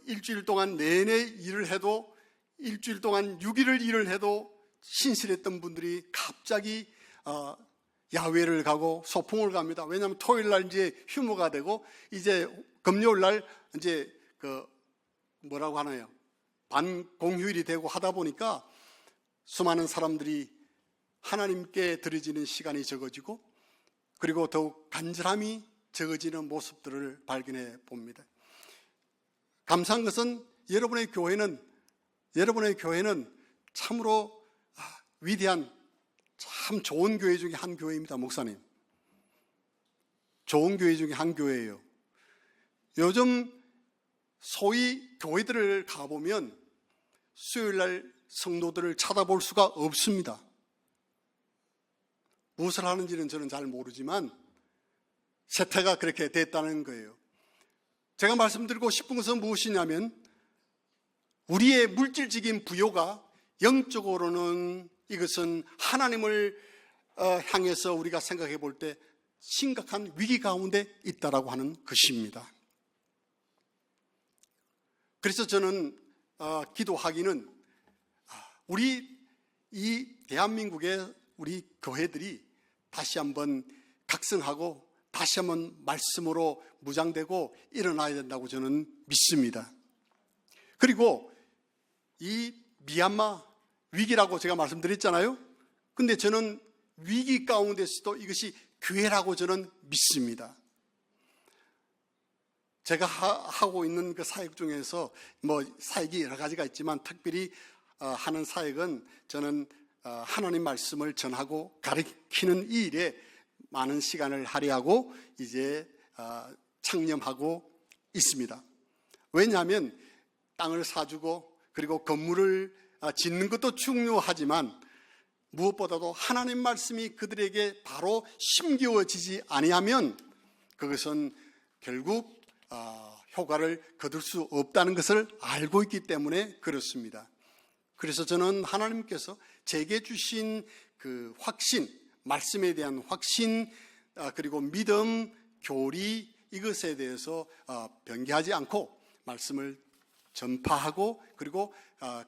일주일 동안 내내 일을 해도, 일주일 동안 6일을 일을 해도 신실했던 분들이 갑자기 야외를 가고 소풍을 갑니다. 왜냐하면 토요일 날 이제 휴무가 되고 이제 금요일 날 이제 뭐라고 하나요? 반공휴일이 되고 하다 보니까 수많은 사람들이 하나님께 드려지는 시간이 적어지고 그리고 더욱 간절함이 적어지는 모습들을 발견해 봅니다. 감사한 것은 여러분의 교회는 참으로 위대한 참 좋은 교회 중에 한 교회입니다. 목사님, 좋은 교회 중에 한 교회예요. 요즘 소위 교회들을 가보면 수요일날 성도들을 찾아볼 수가 없습니다. 무엇을 하는지는 저는 잘 모르지만 세태가 그렇게 됐다는 거예요. 제가 말씀드리고 싶은 것은 무엇이냐면 우리의 물질적인 부요가 영적으로는 이것은 하나님을 향해서 우리가 생각해 볼 때 심각한 위기 가운데 있다라고 하는 것입니다. 그래서 저는 기도하기는 우리 이 대한민국의 우리 교회들이 다시 한번 각성하고 다시 한번 말씀으로 무장되고 일어나야 된다고 저는 믿습니다. 그리고 이 미얀마 위기라고 제가 말씀드렸잖아요. 근데 저는 위기 가운데서도 이것이 기회라고 저는 믿습니다. 제가 하고 있는 그 사역 중에서 사역이 여러 가지가 있지만 특별히 하는 사역은 저는 하나님 말씀을 전하고 가르치는 이 일에 많은 시간을 할애하고 이제 창념하고 있습니다. 왜냐하면 땅을 사주고 그리고 건물을 짓는 것도 중요하지만 무엇보다도 하나님 말씀이 그들에게 바로 심겨지지 아니하면 그것은 결국 효과를 거둘 수 없다는 것을 알고 있기 때문에 그렇습니다. 그래서 저는 하나님께서 제게 주신 그 확신, 말씀에 대한 확신, 그리고 믿음, 교리, 이것에 대해서 변개하지 않고 말씀을 전파하고 그리고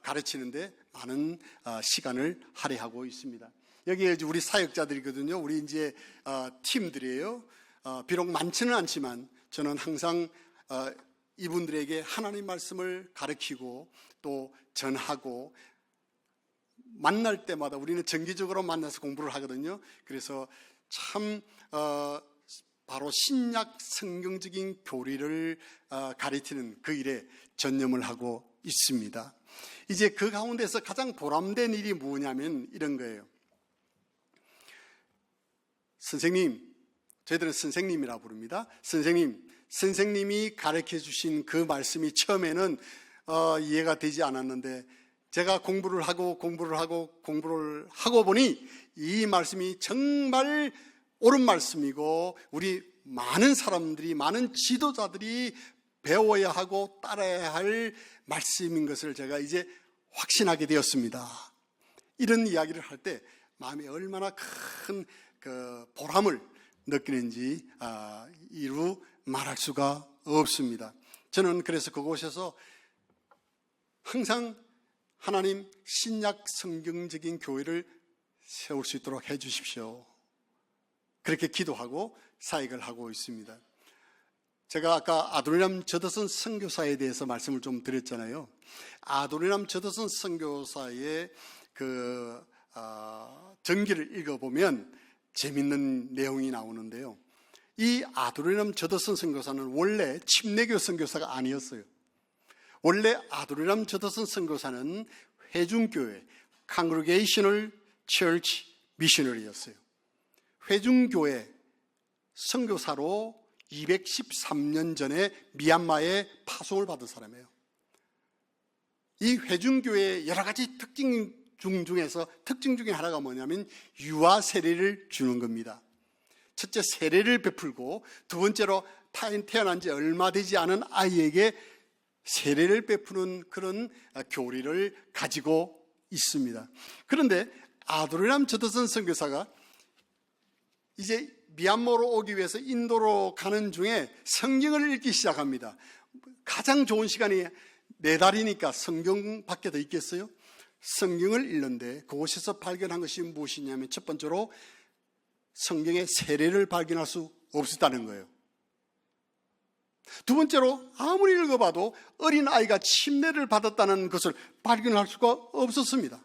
가르치는데 많은 시간을 할애하고 있습니다. 여기 우리 사역자들이거든요. 우리 이제 팀들이에요. 비록 많지는 않지만 저는 항상 이분들에게 하나님 말씀을 가르치고 또 전하고, 만날 때마다 우리는 정기적으로 만나서 공부를 하거든요. 그래서 참 바로 신약 성경적인 교리를 가르치는 그 일에 전념을 하고 있습니다. 이제 그 가운데서 가장 보람된 일이 뭐냐면 이런 거예요. 선생님, 저희들은 선생님이라고 부릅니다. 선생님이 가르쳐 주신 그 말씀이 처음에는 이해가 되지 않았는데 제가 공부를 하고 보니 이 말씀이 정말 옳은 말씀이고 우리 많은 사람들이, 많은 지도자들이 배워야 하고 따라야 할 말씀인 것을 제가 이제 확신하게 되었습니다. 이런 이야기를 할 때 마음에 얼마나 큰 그 보람을 느끼는지 이루 말할 수가 없습니다. 저는 그래서 그곳에서 항상 하나님 신약 성경적인 교회를 세울 수 있도록 해 주십시오. 그렇게 기도하고 사역을 하고 있습니다. 제가 아까 아도니람 저더슨 선교사에 대해서 말씀을 좀 드렸잖아요. 아도니람 저더슨 선교사의 그 전기를 읽어보면 재밌는 내용이 나오는데요. 이 아도니람 저더슨 선교사는 원래 침례교 선교사가 아니었어요. 원래 아도니람 저더슨 선교사는 회중교회 Congregational Church Missionary였어요. 회중교회 선교사로 213년 전에 미얀마에 파송을 받은 사람이에요. 이 회중교회의 여러 가지 특징 중에 하나가 뭐냐면 유아 세례를 주는 겁니다. 첫째, 세례를 베풀고, 두 번째로 태어난 지 얼마 되지 않은 아이에게 세례를 베푸는 그런 교리를 가지고 있습니다. 그런데 아도니람 저더슨 선교사가 이제 미얀마로 오기 위해서 인도로 가는 중에 성경을 읽기 시작합니다. 가장 좋은 시간이 4달이니까 성경 밖에 더 있겠어요? 성경을 읽는데 그곳에서 발견한 것이 무엇이냐면 첫 번째로 성경의 세례를 발견할 수 없었다는 거예요. 두 번째로 아무리 읽어봐도 어린아이가 침례를 받았다는 것을 발견할 수가 없었습니다.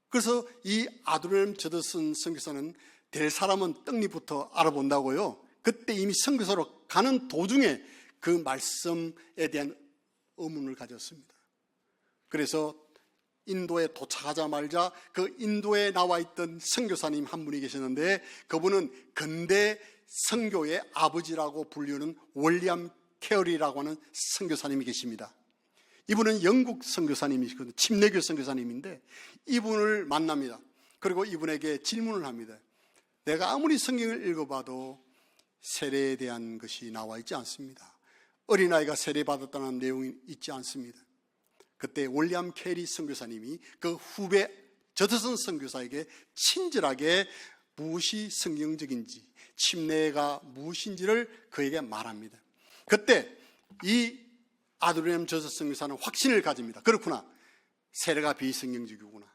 그래서 이 아도니람 저더슨 선교사는 될 사람은 떡잎부터 알아본다고요. 그때 이미 선교사로 가는 도중에 그 말씀에 대한 의문을 가졌습니다. 그래서 인도에 도착하자마자 그 인도에 나와 있던 선교사님 한 분이 계셨는데 그분은 근대 선교의 아버지라고 불리는 윌리엄 케어리라고 하는 선교사님이 계십니다. 이분은 영국 선교사님이시거든요. 침례교 선교사님인데 이분을 만납니다. 그리고 이분에게 질문을 합니다. 내가 아무리 성경을 읽어봐도 세례에 대한 것이 나와 있지 않습니다. 어린아이가 세례받았다는 내용이 있지 않습니다. 그때 윌리엄 케리 선교사님이 그 후배 저더슨 선교사에게 친절하게 무엇이 성경적인지, 침례가 무엇인지를 그에게 말합니다. 그때 이 아도니람 저더슨 선교사는 확신을 가집니다. 그렇구나, 세례가 비성경적이구나,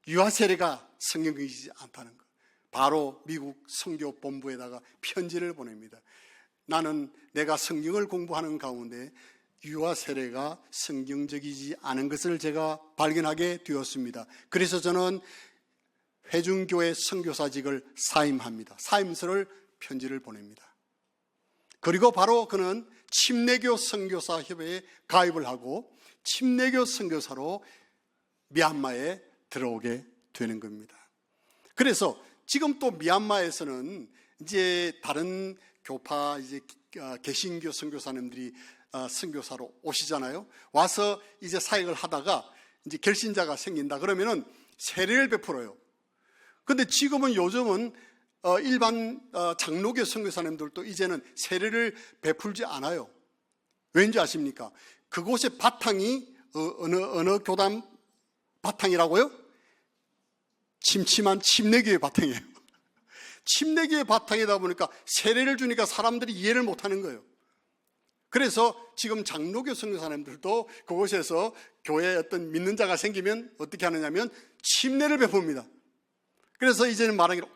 유아 세례가 성경적이지 않다는 것. 바로 미국 선교본부에다가 편지를 보냅니다. 나는 내가 성경을 공부하는 가운데 유아 세례가 성경적이지 않은 것을 제가 발견하게 되었습니다. 그래서 저는 회중교회 선교사직을 사임합니다. 사임서를 편지를 보냅니다. 그리고 바로 그는 침례교 선교사 협회에 가입을 하고 침례교 선교사로 미얀마에 들어오게 되는 겁니다. 그래서 지금 또 미얀마에서는 이제 다른 교파 이제 개신교 선교사님들이 선교사로 오시잖아요. 와서 이제 사역을 하다가 이제 결신자가 생긴다 그러면은 세례를 베풀어요. 근데 지금은 요즘은 일반 장로교 선교사님들도 이제는 세례를 베풀지 않아요. 왠지 아십니까? 그곳의 바탕이 어느 교단 바탕이라고요? 침침한 침례교의 바탕이에요. 침례교의 바탕이다 보니까 세례를 주니까 사람들이 이해를 못하는 거예요. 그래서 지금 장로교 선교사님들도 그곳에서 교회에 어떤 믿는 자가 생기면 어떻게 하느냐면 침례를 베풉니다. 그래서 이제는 말하기로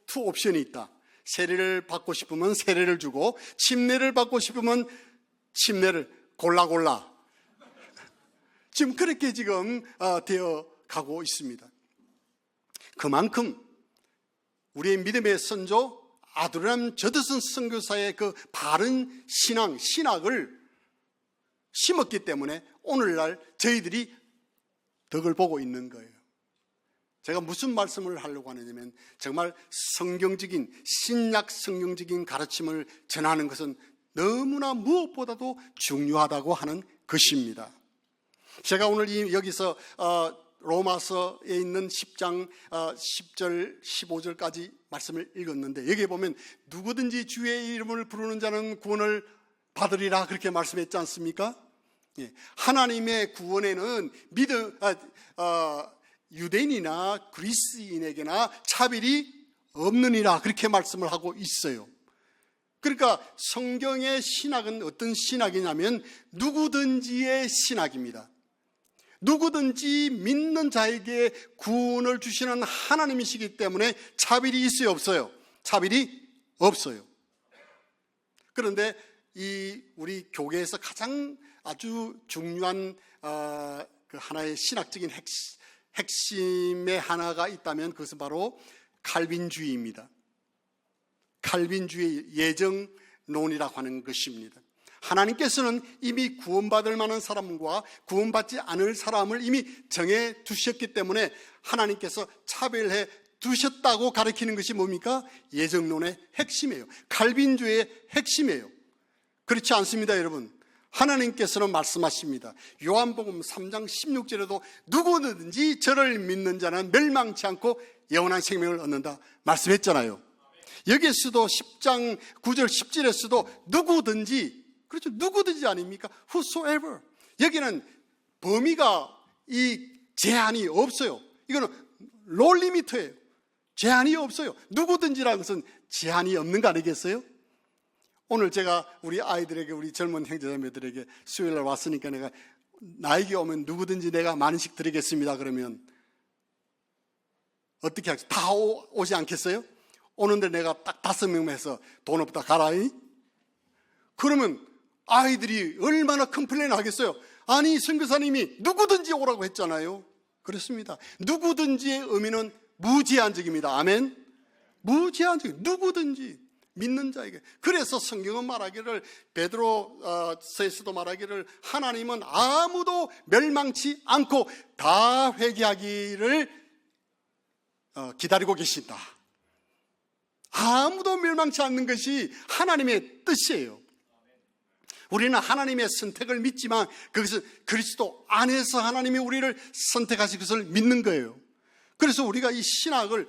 투 옵션이 있다. 세례를 받고 싶으면 세례를 주고 침례를 받고 싶으면 침례를 골라 지금 그렇게 지금 되어 가고 있습니다. 그만큼 우리의 믿음의 선조 아두람 저드슨 선교사의 그 바른 신학을 심었기 때문에 오늘날 저희들이 덕을 보고 있는 거예요. 제가 무슨 말씀을 하려고 하느냐면 정말 성경적인 신약 성경적인 가르침을 전하는 것은 너무나 무엇보다도 중요하다고 하는 것입니다. 제가 오늘 여기서 로마서에 있는 10장 10절 15절까지 말씀을 읽었는데 여기에 보면 누구든지 주의 이름을 부르는 자는 구원을 받으리라 그렇게 말씀했지 않습니까? 하나님의 구원에는 유대인이나 그리스인에게나 차별이 없느니라 그렇게 말씀을 하고 있어요. 그러니까 성경의 신학은 어떤 신학이냐면 누구든지의 신학입니다. 누구든지 믿는 자에게 구원을 주시는 하나님이시기 때문에 차별이 있어요, 없어요? 차별이 없어요. 그런데 우리 교계에서 가장 아주 중요한 그 하나의 신학적인 핵심의 하나가 있다면 그것은 바로 칼빈주의입니다. 칼빈주의 예정론이라고 하는 것입니다. 하나님께서는 이미 구원받을 만한 사람과 구원받지 않을 사람을 이미 정해 두셨기 때문에 하나님께서 차별해 두셨다고 가르치는 것이 뭡니까? 예정론의 핵심이에요. 칼빈주의의 핵심이에요. 그렇지 않습니다, 여러분. 하나님께서는 말씀하십니다. 요한복음 3장 16절에도 누구든지 저를 믿는 자는 멸망치 않고 영원한 생명을 얻는다 말씀했잖아요. 여기에서도 10장 9절 10절에서도 누구든지, 그렇죠, 누구든지 아닙니까? Whosoever. 여기는 범위가 제한이 없어요. 이거는 롤 리미트예요. 제한이 없어요. 누구든지라는 것은 제한이 없는 거 아니겠어요? 오늘 제가 우리 아이들에게, 우리 젊은 형제자매들에게 수요일날 왔으니까 내가 나에게 오면 누구든지 내가 만원씩 드리겠습니다 그러면 어떻게 하겠어요? 다 오지 않겠어요? 오는데 내가 딱 5명만 해서 돈 없다 가라이? 그러면 아이들이 얼마나 컴플레인 하겠어요? 아니 선교사님이 누구든지 오라고 했잖아요. 그렇습니다. 누구든지의 의미는 무제한적입니다. 아멘. 무제한적, 누구든지 믿는 자에게. 그래서 성경은 말하기를, 베드로서에서도 말하기를 하나님은 아무도 멸망치 않고 다 회개하기를 기다리고 계신다. 아무도 멸망치 않는 것이 하나님의 뜻이에요. 우리는 하나님의 선택을 믿지만 그것은 그리스도 안에서 하나님이 우리를 선택하신 것을 믿는 거예요. 그래서 우리가 이 신학을,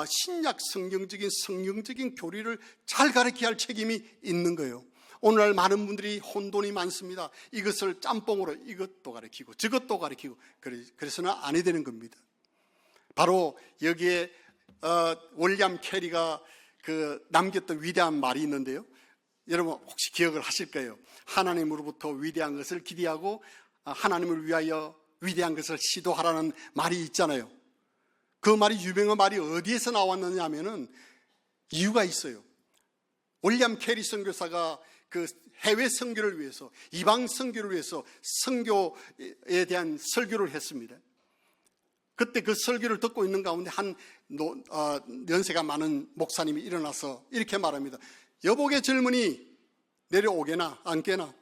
신약 성경적인 교리를 잘 가르쳐야 할 책임이 있는 거예요. 오늘날 많은 분들이 혼돈이 많습니다. 이것을 짬뽕으로 이것도 가르치고 저것도 가르치고 그래서는 아니 되는 겁니다. 바로 여기에 윌리엄 캐리가 남겼던 위대한 말이 있는데요. 여러분 혹시 기억을 하실 거예요. 하나님으로부터 위대한 것을 기대하고 하나님을 위하여 위대한 것을 시도하라는 말이 있잖아요. 그 말이, 유명한 말이 어디에서 나왔느냐 하면은 이유가 있어요. 윌리엄 캐리 선교사가 그 해외 선교를 위해서, 이방 선교를 위해서 선교에 대한 설교를 했습니다. 그때 그 설교를 듣고 있는 가운데 한 연세가 많은 목사님이 일어나서 이렇게 말합니다. 여복의 젊은이 내려오게나 앉게나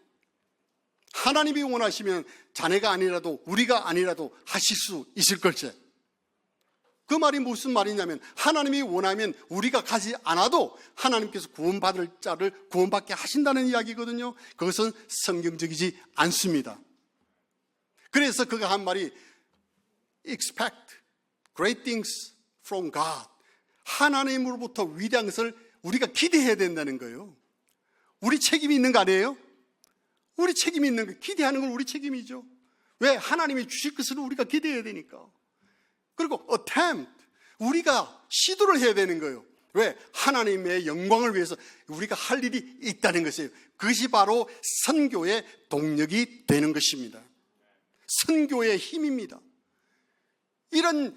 하나님이 원하시면 자네가 아니라도 우리가 아니라도 하실 수 있을 걸세. 그 말이 무슨 말이냐면 하나님이 원하면 우리가 가지 않아도 하나님께서 구원받을 자를 구원받게 하신다는 이야기거든요. 그것은 성경적이지 않습니다. 그래서 그가 한 말이 Expect great things from God. 하나님으로부터 위대한 것을 우리가 기대해야 된다는 거예요. 우리 책임이 있는 거 아니에요? 우리 책임이 있는 거, 기대하는 건 우리 책임이죠. 왜? 하나님이 주실 것을 우리가 기대해야 되니까. 그리고 attempt, 우리가 시도를 해야 되는 거예요. 왜? 하나님의 영광을 위해서 우리가 할 일이 있다는 것이에요. 그것이 바로 선교의 동력이 되는 것입니다. 선교의 힘입니다. 이런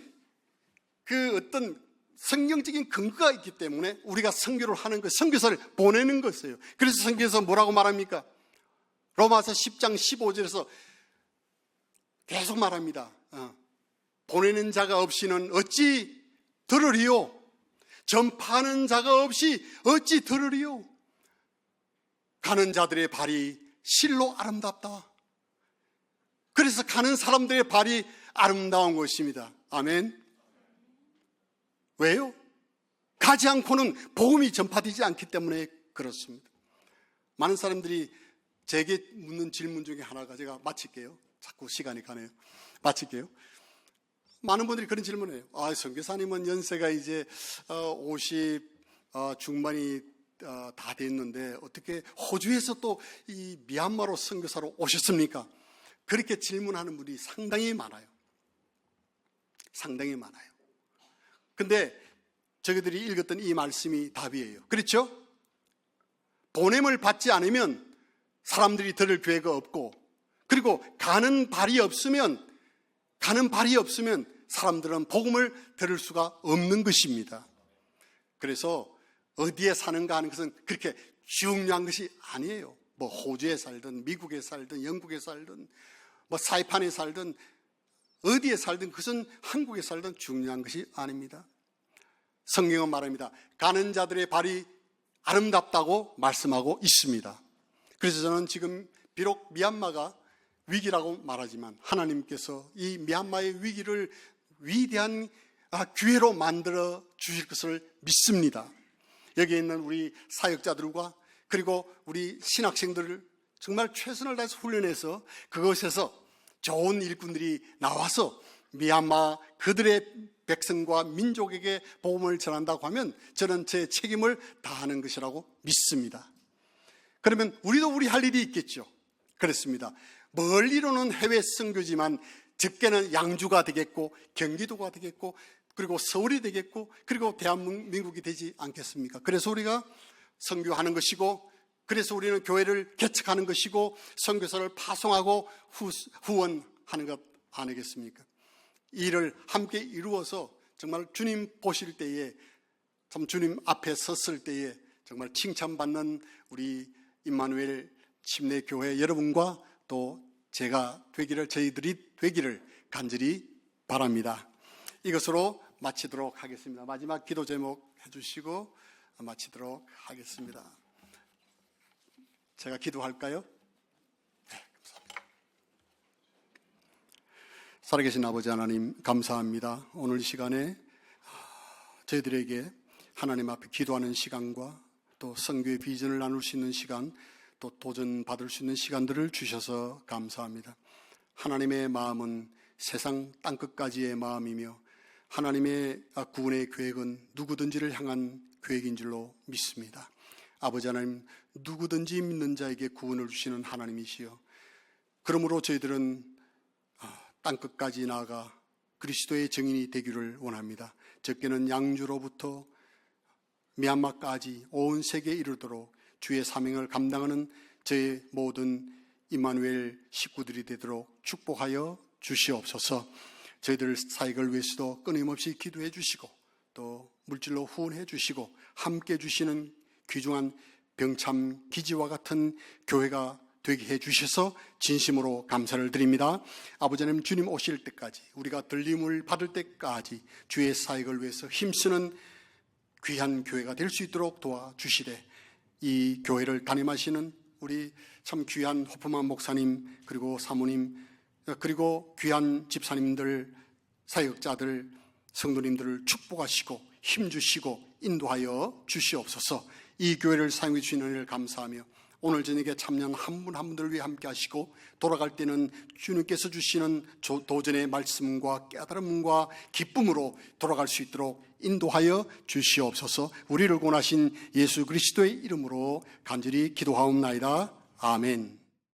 어떤 성경적인 근거가 있기 때문에 우리가 선교를 하는 것, 선교사를 보내는 것이에요. 그래서 성경에서 뭐라고 말합니까? 로마서 10장 15절에서 계속 말합니다. 보내는 자가 없이는 어찌 들으리요? 전파하는 자가 없이 어찌 들으리요? 가는 자들의 발이 실로 아름답다. 그래서 가는 사람들의 발이 아름다운 것입니다. 아멘. 왜요? 가지 않고는 복음이 전파되지 않기 때문에 그렇습니다. 많은 사람들이 제게 묻는 질문 중에 하나가, 제가 마칠게요. 자꾸 시간이 가네요. 마칠게요. 많은 분들이 그런 질문을 해요. 선교사님은 연세가 이제 50 중반이 다 됐는데 어떻게 호주에서 또 이 미얀마로 선교사로 오셨습니까? 그렇게 질문하는 분이 상당히 많아요. 상당히 많아요. 근데 저희들이 읽었던 이 말씀이 답이에요. 그렇죠? 보냄을 받지 않으면 사람들이 들을 기회가 없고, 그리고 가는 발이 없으면 사람들은 복음을 들을 수가 없는 것입니다. 그래서 어디에 사는가 하는 것은 그렇게 중요한 것이 아니에요. 뭐 호주에 살든 미국에 살든 영국에 살든 뭐 사이판에 살든 어디에 살든 그것은 한국에 살든 중요한 것이 아닙니다. 성경은 말합니다. 가는 자들의 발이 아름답다고 말씀하고 있습니다. 그래서 저는 지금 비록 미얀마가 위기라고 말하지만 하나님께서 이 미얀마의 위기를 위대한 기회로 만들어 주실 것을 믿습니다. 여기에 있는 우리 사역자들과 그리고 우리 신학생들을 정말 최선을 다해서 훈련해서 그것에서 좋은 일꾼들이 나와서 미얀마 그들의 백성과 민족에게 복음을 전한다고 하면 저는 제 책임을 다하는 것이라고 믿습니다. 그러면 우리도 우리 할 일이 있겠죠. 그렇습니다. 멀리로는 해외 선교지만 적게는 양주가 되겠고 경기도가 되겠고 그리고 서울이 되겠고 그리고 대한민국이 되지 않겠습니까? 그래서 우리가 선교하는 것이고, 그래서 우리는 교회를 개척하는 것이고 선교사를 파송하고 후원하는 것 아니겠습니까? 이 일을 함께 이루어서 정말 주님 보실 때에, 참 주님 앞에 섰을 때에 정말 칭찬받는 우리 임마누엘 침례교회 여러분과 또 제가 되기를, 저희들이 되기를 간절히 바랍니다. 이것으로 마치도록 하겠습니다. 마지막 기도 제목 해주시고 마치도록 하겠습니다. 제가 기도할까요? 네, 감사합니다. 살아계신 아버지 하나님 감사합니다. 오늘 이 시간에 저희들에게 하나님 앞에 기도하는 시간과 또 선교의 비전을 나눌 수 있는 시간, 또 도전받을 수 있는 시간들을 주셔서 감사합니다. 하나님의 마음은 세상 땅끝까지의 마음이며 하나님의 구원의 계획은 누구든지를 향한 계획인 줄로 믿습니다. 아버지 하나님, 누구든지 믿는 자에게 구원을 주시는 하나님이시여, 그러므로 저희들은 땅끝까지 나아가 그리스도의 증인이 되기를 원합니다. 적게는 양주로부터 미얀마까지 온 세계에 이르도록 주의 사명을 감당하는 저의 모든 임마누엘 식구들이 되도록 축복하여 주시옵소서. 저희들 사역을 위해서도 끊임없이 기도해 주시고 또 물질로 후원해 주시고 함께 주시는 귀중한 병참 기지와 같은 교회가 되게 해 주셔서 진심으로 감사를 드립니다. 아버지 하나님, 주님 오실 때까지, 우리가 들림을 받을 때까지 주의 사역을 위해서 힘쓰는 귀한 교회가 될 수 있도록 도와주시되, 이 교회를 담임하시는 우리 참 귀한 호프만 목사님, 그리고 사모님, 그리고 귀한 집사님들, 사역자들, 성도님들을 축복하시고 힘주시고 인도하여 주시옵소서. 이 교회를 사용해 주시는 은혜를 감사하며 오늘 저녁에 참여한 한 분 한 분들을 위해 함께 하시고, 돌아갈 때는 주님께서 주시는 도전의 말씀과 깨달음과 기쁨으로 돌아갈 수 있도록 인도하여 주시옵소서. 우리를 구원하신 예수 그리스도의 이름으로 간절히 기도하옵나이다. 아멘.